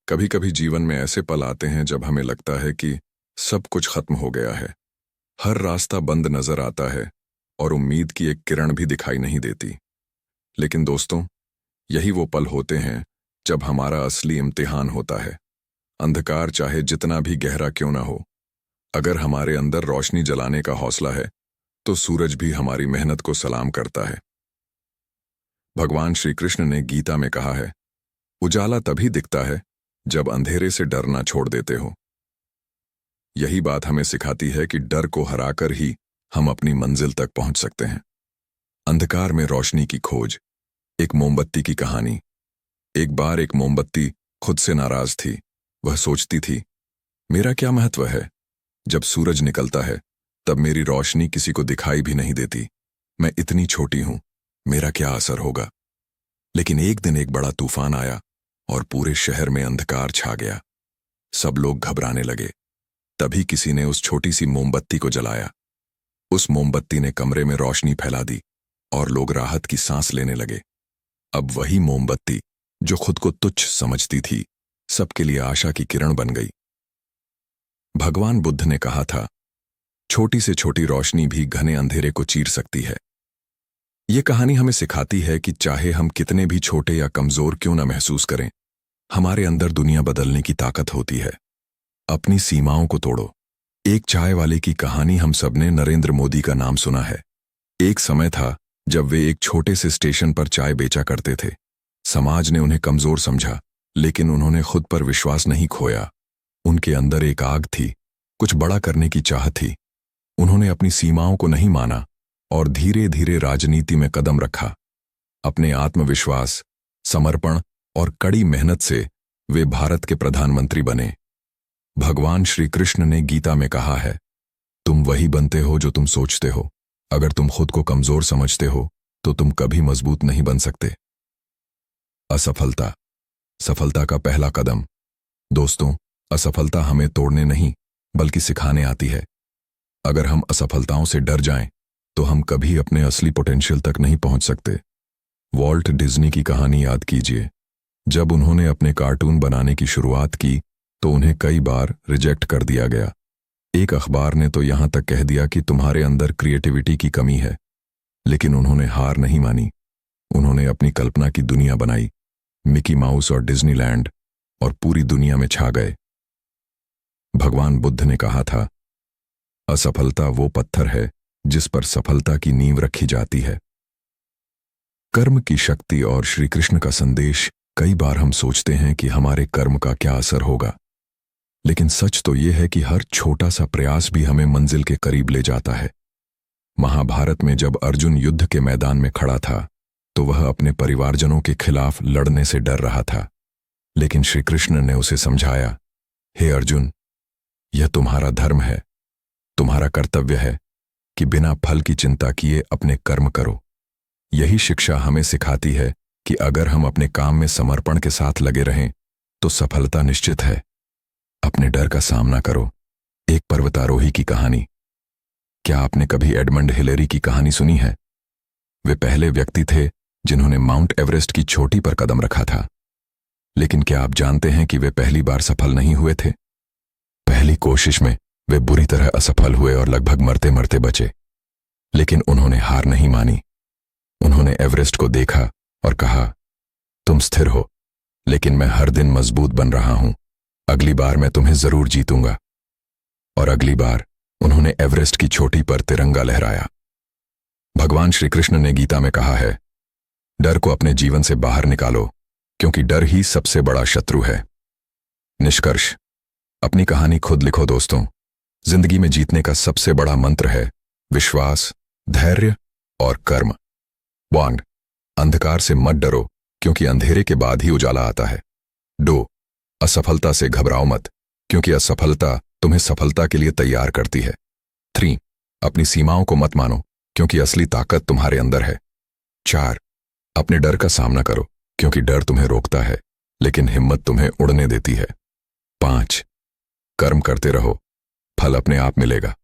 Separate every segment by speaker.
Speaker 1: कभी कभी जीवन में ऐसे पल आते हैं जब हमें लगता है कि सब कुछ खत्म हो गया है। हर रास्ता बंद नजर आता है और उम्मीद की एक किरण भी दिखाई नहीं देती। लेकिन दोस्तों, यही वो पल होते हैं जब हमारा असली इम्तिहान होता है। अंधकार चाहे जितना भी गहरा क्यों ना हो, अगर हमारे अंदर रोशनी जलाने का हौसला है तो सूरज भी हमारी मेहनत को सलाम करता है। भगवान श्री कृष्ण ने गीता में कहा है, उजाला तभी दिखता है जब अंधेरे से डरना छोड़ देते हो। यही बात हमें सिखाती है कि डर को हराकर ही हम अपनी मंजिल तक पहुंच सकते हैं। अंधकार में रोशनी की खोज, एक मोमबत्ती की कहानी। एक बार एक मोमबत्ती खुद से नाराज थी। वह सोचती थी, मेरा क्या महत्व है? जब सूरज निकलता है तब मेरी रोशनी किसी को दिखाई भी नहीं देती। मैं इतनी छोटी हूं, मेरा क्या असर होगा? लेकिन एक दिन एक बड़ा तूफान आया और पूरे शहर में अंधकार छा गया। सब लोग घबराने लगे। तभी किसी ने उस छोटी सी मोमबत्ती को जलाया। उस मोमबत्ती ने कमरे में रोशनी फैला दी और लोग राहत की सांस लेने लगे। अब वही मोमबत्ती जो खुद को तुच्छ समझती थी, सबके लिए आशा की किरण बन गई। भगवान बुद्ध ने कहा था, छोटी से छोटी रोशनी भी घने अंधेरे को चीर सकती है। यह कहानी हमें सिखाती है कि चाहे हम कितने भी छोटे या कमजोर क्यों न महसूस करें, हमारे अंदर दुनिया बदलने की ताकत होती है। अपनी सीमाओं को तोड़ो। एक चाय वाले की कहानी हम सबने नरेंद्र मोदी का नाम सुना है। एक समय था जब वे एक छोटे से स्टेशन पर चाय बेचा करते थे। समाज ने उन्हें कमजोर समझा, लेकिन उन्होंने खुद पर विश्वास नहीं खोया। उनके अंदर एक आग थी, कुछ बड़ा करने की चाह थी। उन्होंने अपनी सीमाओं को नहीं माना और धीरे धीरे राजनीति में कदम रखा। अपने आत्मविश्वास, समर्पण और कड़ी मेहनत से वे भारत के प्रधानमंत्री बने। भगवान श्री कृष्ण ने गीता में कहा है, तुम वही बनते हो जो तुम सोचते हो। अगर तुम खुद को कमजोर समझते हो तो तुम कभी मजबूत नहीं बन सकते। असफलता, सफलता का पहला कदम। दोस्तों, असफलता हमें तोड़ने नहीं बल्कि सिखाने आती है। अगर हम असफलताओं से डर जाएं तो हम कभी अपने असली पोटेंशियल तक नहीं पहुंच सकते। वॉल्ट डिज्नी की कहानी याद कीजिए। जब उन्होंने अपने कार्टून बनाने की शुरुआत की तो उन्हें कई बार रिजेक्ट कर दिया गया। एक अखबार ने तो यहां तक कह दिया कि तुम्हारे अंदर क्रिएटिविटी की कमी है। लेकिन उन्होंने हार नहीं मानी। उन्होंने अपनी कल्पना की दुनिया बनाई, मिकी माउस और डिज्नीलैंड, और पूरी दुनिया में छा गए। भगवान बुद्ध ने कहा था, असफलता वो पत्थर है जिस पर सफलता की नींव रखी जाती है। कर्म की शक्ति और श्री कृष्ण का संदेश। कई बार हम सोचते हैं कि हमारे कर्म का क्या असर होगा, लेकिन सच तो यह है कि हर छोटा सा प्रयास भी हमें मंजिल के करीब ले जाता है। महाभारत में जब अर्जुन युद्ध के मैदान में खड़ा था तो वह अपने परिवारजनों के खिलाफ लड़ने से डर रहा था। लेकिन श्री कृष्ण ने उसे समझाया, हे अर्जुन, यह तुम्हारा धर्म है, तुम्हारा कर्तव्य है कि बिना फल की चिंता किए अपने कर्म करो। यही शिक्षा हमें सिखाती है कि अगर हम अपने काम में समर्पण के साथ लगे रहें तो सफलता निश्चित है। अपने डर का सामना करो। एक पर्वतारोही की कहानी। क्या आपने कभी एडमंड हिलेरी की कहानी सुनी है? वे पहले व्यक्ति थे जिन्होंने माउंट एवरेस्ट की चोटी पर कदम रखा था। लेकिन क्या आप जानते हैं कि वे पहली बार सफल नहीं हुए थे? पहली कोशिश में वे बुरी तरह असफल हुए और लगभग मरते मरते बचे। लेकिन उन्होंने हार नहीं मानी। उन्होंने एवरेस्ट को देखा और कहा, तुम स्थिर हो, लेकिन मैं हर दिन मजबूत बन रहा हूं। अगली बार मैं तुम्हें जरूर जीतूंगा। और अगली बार उन्होंने एवरेस्ट की चोटी पर तिरंगा लहराया। भगवान श्री कृष्ण ने गीता में कहा है, डर को अपने जीवन से बाहर निकालो, क्योंकि डर ही सबसे बड़ा शत्रु है। निष्कर्ष, अपनी कहानी खुद लिखो दोस्तों। जिंदगी में जीतने का सबसे बड़ा मंत्र है विश्वास, धैर्य और कर्म। बॉन्ड, अंधकार से मत डरो, क्योंकि अंधेरे के बाद ही उजाला आता है। डो, असफलता से घबराओ मत, क्योंकि असफलता तुम्हें सफलता के लिए तैयार करती है। 3, अपनी सीमाओं को मत मानो, क्योंकि असली ताकत तुम्हारे अंदर है। 4, अपने डर का सामना करो, क्योंकि डर तुम्हें रोकता है, लेकिन हिम्मत तुम्हें उड़ने देती है। 5, कर्म करते रहो, फल अपने आप मिलेगा।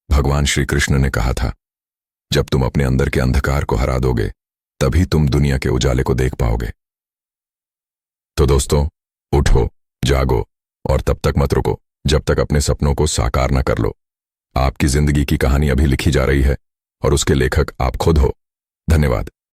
Speaker 1: भगवान श्री कृष्ण ने कहा था, जब तुम अपने अंदर के अंधकार को हरा दोगे, तभी तुम दुनिया के उजाले को देख पाओगे। तो दोस्तों, उठो, जागो और तब तक मत रुको जब तक अपने सपनों को साकार न कर लो। आपकी जिंदगी की कहानी अभी लिखी जा रही है और उसके लेखक आप खुद हो। धन्यवाद।